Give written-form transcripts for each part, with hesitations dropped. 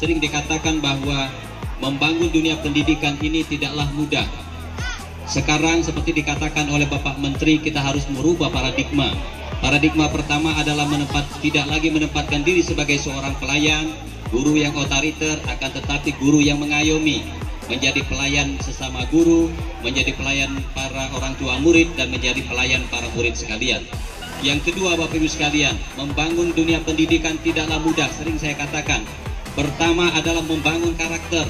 sering dikatakan bahwa membangun dunia pendidikan ini tidaklah mudah. Sekarang seperti dikatakan oleh Bapak Menteri, kita harus merubah paradigma. Paradigma pertama adalah tidak lagi menempatkan diri sebagai seorang pelayan, guru yang otoriter, akan tetapi guru yang mengayomi, menjadi pelayan sesama guru, menjadi pelayan para orang tua murid, dan menjadi pelayan para murid sekalian. Yang kedua, Bapak Ibu sekalian, membangun dunia pendidikan tidaklah mudah, sering saya katakan. Pertama adalah membangun karakter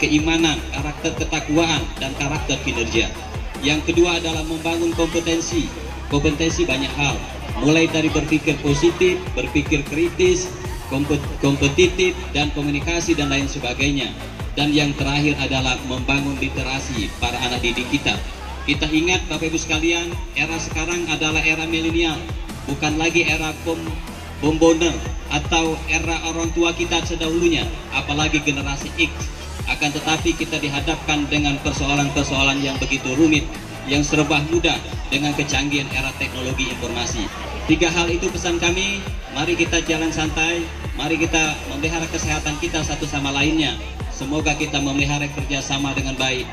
keimanan, karakter ketakwaan, dan karakter kinerja. Yang kedua adalah membangun kompetensi banyak hal, mulai dari berpikir positif, berpikir kritis, kompetitif, dan komunikasi, dan lain sebagainya. Dan yang terakhir adalah membangun literasi para anak didik kita. Kita ingat Bapak Ibu sekalian, era sekarang adalah era milenial, bukan lagi era bomboner atau era orang tua kita sedahulunya, apalagi generasi X. Akan tetapi kita dihadapkan dengan persoalan-persoalan yang begitu rumit, yang serba mudah dengan kecanggihan era teknologi informasi. 3 hal itu pesan kami, mari kita jalan santai, mari kita memelihara kesehatan kita satu sama lainnya. Semoga kita memelihara kerjasama dengan baik.